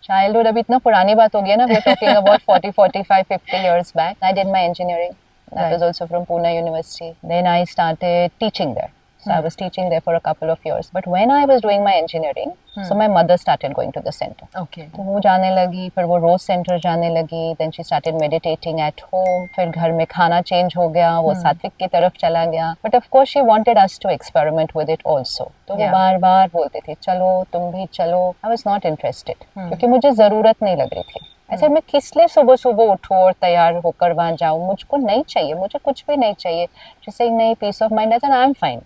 Childhood अभी इतना पुरानी बात हो गई है ना, we are talking about 40, 45, 50 years back. I did my engineering. That Right. was also from Pune University. Then I started teaching there. So I was teaching there for a couple of years. But when I was doing my engineering, so my mother started going to the center. Okay. तो वो जाने लगी, फिर वो रोज centre जाने लगी. Then she started meditating at home. फिर घर में खाना चेंज हो गया, वो सात्विक की तरफ चला गया. But of course she wanted us to experiment with it also. तो वो बार बार बोलते थे चलो तुम भी चलो. I was not interested क्योंकि मुझे जरूरत नहीं लग रही थी. ऐसे मैं किस लिए सुबह सुबह उठूं और तैयार होकर वहां जाऊं, मुझको नहीं चाहिए, मुझे कुछ भी नहीं चाहिए. जैसे नहीं peace of mind, I am fine,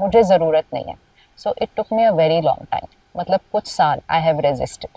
मुझे जरूरत नहीं है. So it took me a very long time, मतलब कुछ साल आई हैव रेजिस्टेड.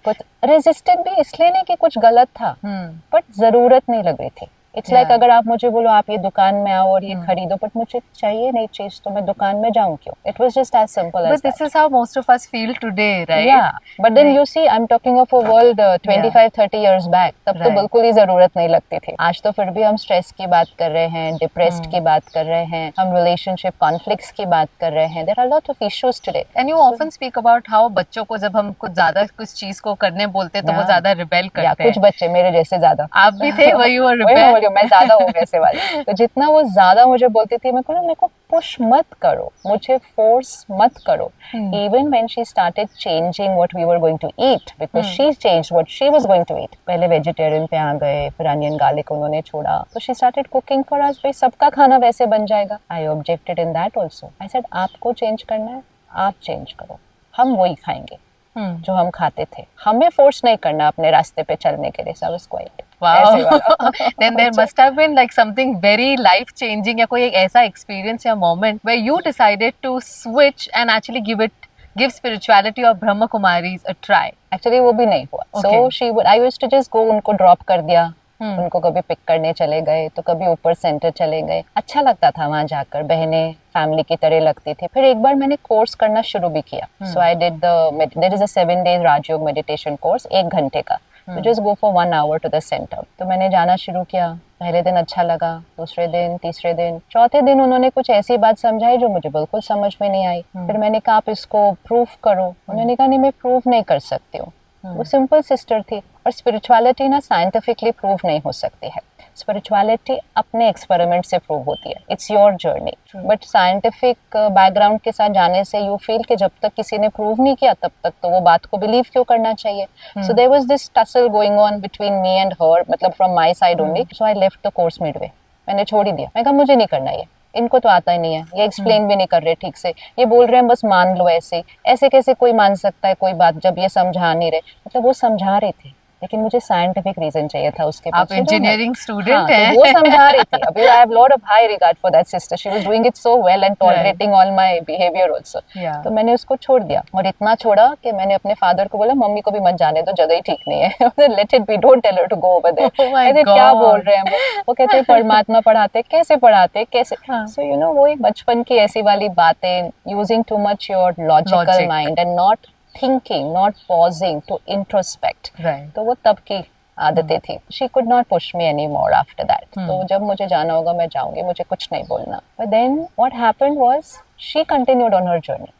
कुछ रेजिस्टेड भी इसलिए नहीं कि कुछ गलत था, बट जरूरत नहीं लग रही थी. इट्स लाइक अगर आप मुझे बोलो आप ये दुकान में आओ और ये खरीदो, बट मुझे चाहिए नहीं चीज, तो मैं दुकान में जाऊं क्यों? It was just as simple as But this is how most of us feel today, right? Yeah, but then you see, I'm talking of a world 25-30 years back. तब तो बिल्कुल ही जरूरत नहीं लगती थी. आज तो फिर भी हम स्ट्रेस की बात कर रहे हैं, डिप्रेस्ड की बात कर रहे हैं, हम रिलेशनशिप कॉन्फ्लिक्ट्स की बात कर रहे हैं. There are a lot of issues today. And you often speak about how बच्चों को जब हम कुछ ज्यादा कुछ चीज को करने बोलते हैं तो वो ज्यादा रिबेल करते हैं. कुछ बच्चे मेरे जैसे ज्यादा. आप भी थे, वही वो रिबेल. मैं ज्यादा हो वैसे वाली. तो जितना वो ज्यादा मुझे बोलती थी, मैं मेरे को पुश मत करो, मुझे फोर्स मत करो. Even when she started changing what we were going to eat, because she changed what she was going to eat. पहले वेजिटेरियन पे आ गए, फिर अनियन गार्लिक उन्होंने छोड़ा, तो she started cooking for us. भाई सबका खाना वैसे बन जाएगा. I objected in that also. I said आपको चेंज करना है, आप चेंज करो, हम वही खाएंगे जो हम खाते थे. हमें फोर्स नहीं करना अपने रास्ते पे चलने के लिए. So I was quiet. Wow. Then there must have been like something very life changing या कोई एक ऐसा experience या moment where you decided to switch and actually give spirituality or Brahma Kumaris a try. Actually वो भी नहीं हुआ. So I used to just go, उनको drop कर दिया, उनको कभी पिक करने चले गए, तो कभी ऊपर सेंटर चले गए. अच्छा लगता था वहां जाकर, बहनें फैमिली की तरह लगती थी. फिर एक बार मैंने कोर्स करना शुरू भी किया. So I did there is a 7 days Rajyoga meditation course, 1 घंटे का. Just go for 1 hour to the centre. तो मैंने जाना शुरू किया. पहले दिन अच्छा लगा, दूसरे दिन, तीसरे दिन, चौथे दिन उन्होंने कुछ ऐसी बात समझाई जो मुझे बिल्कुल समझ में नहीं आई. फिर मैंने कहा आप इसको प्रूव करो. उन्होंने कहा नहीं मैं प्रूव नहीं कर सकती हूँ. वो सिंपल सिस्टर थी. और स्पिरिचुअलिटी ना साइंटिफिकली प्रूव नहीं हो सकती है. स्पिरिचुअलिटी अपने एक्सपेरिमेंट से प्रूव होती है. It's your journey. But scientific background के साथ जाने से यू फील कि जब तक किसी ने प्रूव नहीं किया तब तक तो वो बात को बिलीव क्यों करना चाहिए. So there was this tussle going on between me and her, मतलब from my side only. So I left the course midway. मैंने छोड़ ही दिया. मैं कहा मुझे नहीं करना ये, इनको तो आता ही नहीं है, ये एक्सप्लेन भी नहीं कर रहे ठीक से, ये बोल रहे हैं बस मान लो. ऐसे कैसे कोई मान सकता है कोई बात जब ये समझा नहीं रहे. मतलब वो समझा रहे थे लेकिन मुझे साइंटिफिक रीजन चाहिए था उसके पीछे. आप इंजीनियरिंग स्टूडेंट हैं. तो वो समझा रही थी. अभी I have lot of high regard for that sister. She was doing it so well and tolerating all my behaviour also. तो मैंने उसको छोड़ दिया. और इतना छोड़ा कि मैंने अपने फादर को बोला मम्मी को भी मत जाने दो, जगह ही ठीक नहीं है. Let it be, don't tell her to go over there. ऐसे क्या बोल रहे हैं वो कहते हैं परमात्मा पढ़ाते, कैसे पढ़ाते कैसे. सो यू नो वो एक बचपन की ऐसी वाली बातें, using too much your logical mind and not thinking, not pausing to introspect. तो वो तब की आदतें थी. She could not push me anymore after that. तो जब मुझे जाना होगा मैं जाऊंगी, मुझे कुछ नहीं बोलना. But then what happened was she continued on her journey.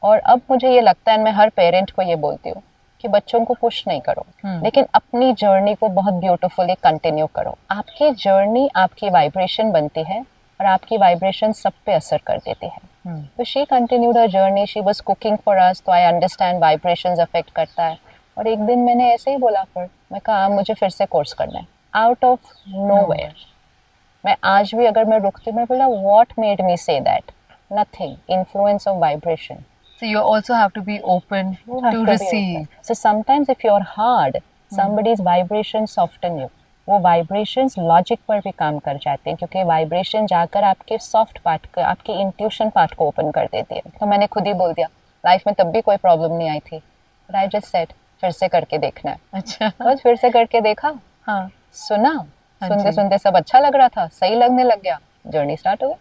और अब मुझे ये लगता है, मैं हर पेरेंट को ये बोलती हूँ कि बच्चों को पुश नहीं करो, लेकिन अपनी जर्नी को बहुत ब्यूटीफुली कंटिन्यू करो. आपकी जर्नी आपकी वाइब्रेशन बनती है और आपकी वाइब्रेशन सब पे असर कर देती है. तो she continued her journey. She was cooking for us. तो आई अंडरस्टैंड वाइब्रेशंस अफेक्ट करता है. और एक दिन मैंने ऐसे ही बोला, फिर मैं कहा मुझे फिर से कोर्स करना है. Out of nowhere. मैं आज भी अगर मैं रुकती, मैं बोला what made me say that. Nothing. Influence of vibration. So you also have to be open to receive. So sometimes if you're hard, somebody's vibration soften you. वो वाइब्रेशंस लॉजिक पर भी काम कर जाते हैं, क्योंकि वाइब्रेशन जाकर आपके सॉफ्ट पार्ट को, आपके इंट्यूशन पार्ट को ओपन कर देती है. तो मैंने खुद ही बोल दिया. लाइफ में तब भी कोई प्रॉब्लम नहीं आई थी. बट आई जस्ट सेड फिर से करके देखना है. अच्छा. बस फिर से करके देखा. सुना, सुनते सुनते सब अच्छा लग रहा था, सही लगने लग गया, जर्नी स्टार्ट हो गई.